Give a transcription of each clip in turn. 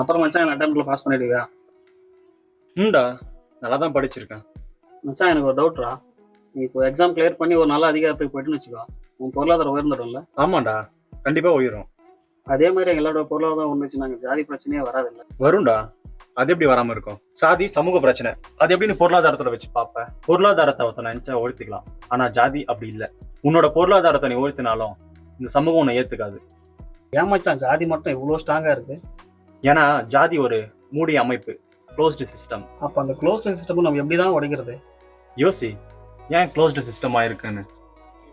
அப்புறம் மச்சான் அட்டெம்ப்ட்ல பாஸ் பண்ணிடுவியா? ம்டா, நல்லா தான் படிச்சிருக்கேன். மச்சான் எனக்கு ஒரு டவுட்ரா. நீ இப்போ எக்ஸாம் கிளியர் பண்ணி ஒரு நல்ல அதிகாரத்துக்கு போயிட்டுன்னு வச்சுக்கோ, உன் பொருளாதாரம் உயர்ந்துடும்ல? ஆமாண்டா, கண்டிப்பா உயிரும். அதே மாதிரி எங்களோட பொருளாதாரம் ஒன்றுச்சு நாங்கள் ஜாதி பிரச்சனையே வராதில்ல. வரும்டா. அது எப்படி வராம இருக்கும்? சாதி சமூக பிரச்சனை, அது எப்படி நீ பொருளாதாரத்துல வச்சு பார்ப்ப? பொருளாதாரத்தை ஒருத்தனை நினைச்சா ஒழித்துக்கலாம், ஆனா ஜாதி அப்படி இல்லை. உன்னோட பொருளாதாரத்தை நீ ஒழித்தினாலும் இந்த சமூகம் உன்னை ஏத்துக்காது. ஏன் மச்சான் ஜாதி மட்டும் இவ்வளோ ஸ்ட்ராங்காக இருக்கு? ஏன்னா ஜாதி ஒரு மூடிய அமைப்பு, க்ளோஸ்டு சிஸ்டம். அப்போ அந்த க்ளோஸ்ட் சிஸ்டம் நம்ம எப்படி தான் உடைக்கிறது? யோசி, ஏன் க்ளோஸ்டு சிஸ்டமா இருக்குன்னு.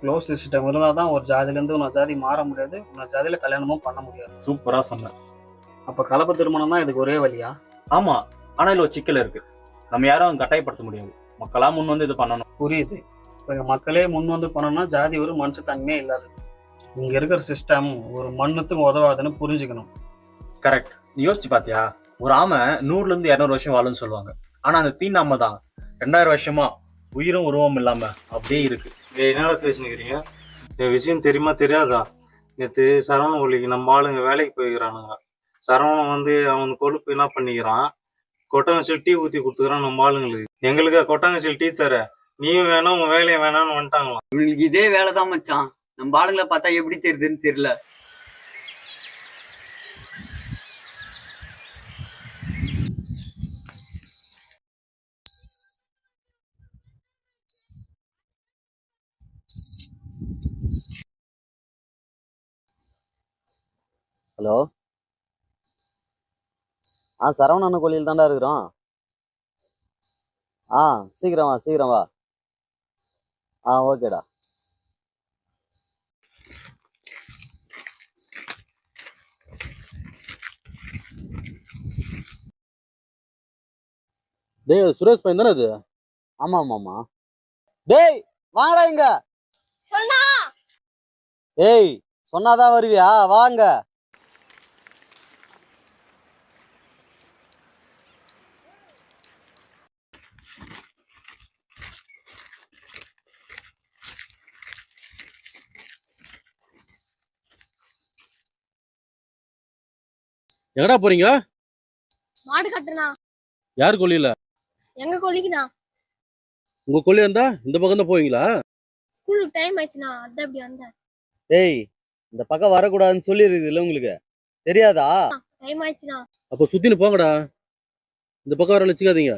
க்ளோஸ் சிஸ்டம் இருந்தால் தான் ஒரு ஜாதியிலேருந்து இன்னொரு ஜாதி மாற முடியாது, இன்னொரு ஜாதியில் கல்யாணமும் பண்ண முடியாது. சூப்பரா சொன்ன. அப்போ கலப்பு திருமணம் தான் இதுக்கு ஒரே வழியா? ஆமா, ஆனா இதுல ஒரு சிக்கல் இருக்கு. நம்ம யாரும் கட்டாயப்படுத்த முடியாது. மக்களா முன் வந்து இது பண்ணணும். புரியுது. இப்போ எங்கள் மக்களே முன் வந்து பண்ணோம்னா ஜாதி ஒரு மனுஷத்தன்மையே இல்லாது. இங்கே இருக்கிற சிஸ்டம் ஒரு மண்ணுத்துக்கு உதவாதுன்னு புரிஞ்சுக்கணும். கரெக்ட். நீ யோசிச்சு பாத்தியா, ஒரு ஆமை 100ல இருந்து 200 வருஷம் வாழும்னு சொல்லுவாங்க. ஆனா அந்த தீண்டாம தான் 2000 வருஷமா உயிரும் உருவம் இல்லாம அப்படியே இருக்கு. என்னடா பேசினுக்கிறீங்க? இந்த விஷயம் தெரியுமா தெரியாதா? நேற்று சரவண ஒலிக்கு நம்ம ஆளுங்க வேலைக்கு போய்க்கிறானுங்க. சரவணன் வந்து அவன் கொழுப்பு என்ன பண்ணிக்கிறான், கொட்டங்கச்சில் டீ ஊற்றி கொடுத்துக்கிறான் நம்ம ஆளுங்களுக்கு. எங்களுக்கு கொட்டங்கச்சில் டீ தர, நீயும் வேணாம் உன் வேலையும் வேணாம்னு வந்துட்டாங்களாம். இவங்களுக்கு இதே வேலைதான் மச்சான். நம்ம ஆளுங்களை பார்த்தா எப்படி தெரியுதுன்னு தெரியல. ஹலோ. சரவணன் கோழியில் தாண்டா இருக்கிறோம். சீக்கிரம் வா, சீக்கிரம் வா. ஓகேடா. டேய் சுரேஷ் பையன் தானே அது? ஆமா ஆமாம்மா. டேய் வாங்கடா இங்க. டேய் சொன்னாதான் வருவியா? வாங்க. எங்கடா போறீங்க? மாடு கட்டுனா. யார் கொல்லியில? எங்க கொல்லிக்குண்ணா. உங்க கொல்லி இருந்தா இந்த பக்கம் தான் போவீங்களா? ஸ்கூலுக்கு டைம் ஆயிடுச்சுண்ணா, அதான் அப்படி வந்தேன். டேய் இந்த பக்கம் வரக்கூடாதுன்னு சொல்லிருக்குதுல்ல உங்களுக்கு, தெரியாதா? டைம் ஆயிடுச்சுண்ணா. அப்ப சுத்தின்னு போங்கடா, இந்த பக்கம் வர வச்சுக்காதீங்க.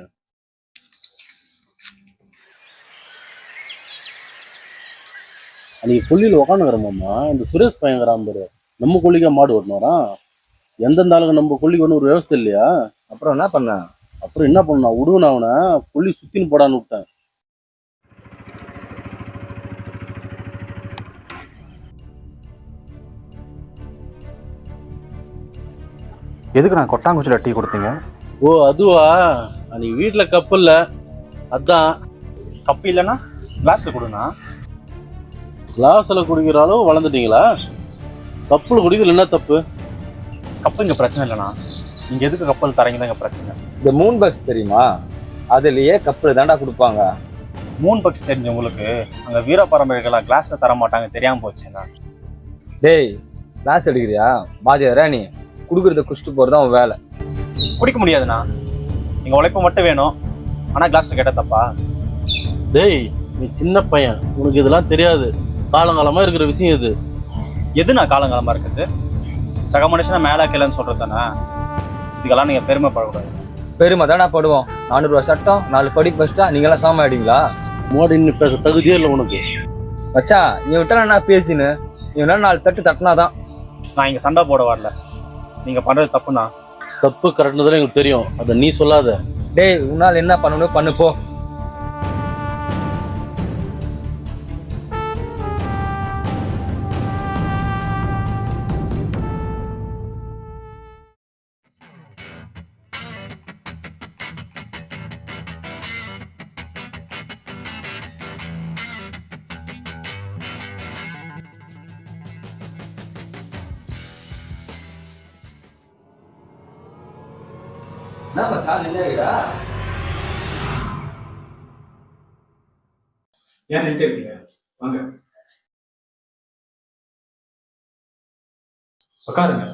அன்னைக்கு கொல்லியில் உக்காந்துக்கிறோமாம்மா, இந்த சுரேஷ் பையங்கிறான் பாரு, நம்ம கொல்லிக்கா மாடு ஓட்டினோரா? எந்தெந்த ஆளுங்க நம்ம கொல்லிக்கு ஒன்றும் ஒரு விவசாயம் இல்லையா? அப்புறம் என்ன பண்ண? அப்புறம் என்ன பண்ணா, விடுவேன் அவனை கொல்லி சுத்தின்னு போடான்னு விட்டேன். எதுக்கு நான் கொட்டாங்குச்சில டீ கொடுத்தீங்க? ஓ அதுவா, அன்னைக்கு வீட்டில் கப்பு இல்லை, அதான். கப்பு இல்லைன்னா கிளாஸ்ல கொடுண்ணா. கிளாஸில் குடிக்கிற அளவு வளர்ந்துட்டீங்களா? கப்பில் குடிக்கிறதுல என்ன தப்பு? கப்பு இங்க பிரச்சனை இல்லைண்ணா, நீங்க எதுக்கு கப்பல் தரீங்க தான் பிரச்சனை. இந்த மூன் பாக்ஸ் தெரியுமா? அதுலயே கப்பல் தாண்டா கொடுப்பாங்க. மூன் பக்ஸ் தெரிஞ்ச உங்களுக்கு அங்க வீர பரம்பரைகளாம் கிளாஸ்ல தர மாட்டாங்க, தெரியாம போச்சுண்ணா. டேய் கிளாஸ் எடுக்கிறியா? பாஜரா நீ குடுக்கறத குடிச்சிட்டு போறது அவன் வேலை. குடிக்க முடியாதுண்ணா, நீங்க உழைப்பு மட்டும் வேணும். ஆனா கிளாஸ்ல கேட்ட தப்பா? டேய் நீ சின்ன பையன், உனக்கு இதெல்லாம் தெரியாது. காலங்காலமா இருக்கிற விஷயம் இது. எது நான் காலங்காலமா இருக்குது? சக மனுஷனா மேல கீழன்னு சொல்றது தானே. இதுக்கெல்லாம் நீங்க பெருமைப்படக்கூடாது. பெருமை தானா படுவோம். 400 ரூபா சட்டம் 4 படி பஸ்டா நீங்க எல்லாம் சாம ஆயிடுங்களா? மோடின்னு பேச தகுதியே இல்லை உனக்கு. வச்சா நீ விட்டா நான் பேசினு, நீ வேணா 4 தட்டு தட்டினாதான். நான் இங்க சண்டை போட வரல, நீங்க பண்றது தப்புண்ணா. தப்பு கரெக்ட்னு தானே எனக்கு தெரியும், அதை நீ சொல்லாத. டேய் உன்னால் என்ன பண்ணணும் பண்ணு போ. என்ன மச்சான் நின்னுடா? ஏன் நின்னுட்டு இருக்கீங்க? வாங்க உட்காருங்க.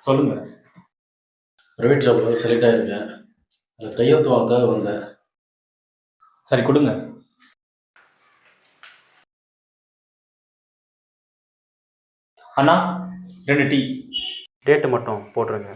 சொல்லுங்க. ப்ரைவேட் ஜாப்பில் செலக்ட் ஆகிருக்கேன். அதில் கையெழுத்து வாங்கக்காக வந்தேன். சரி கொடுங்க. அண்ணா 2 டீ. டேட்டு மட்டும் போட்டுருங்க.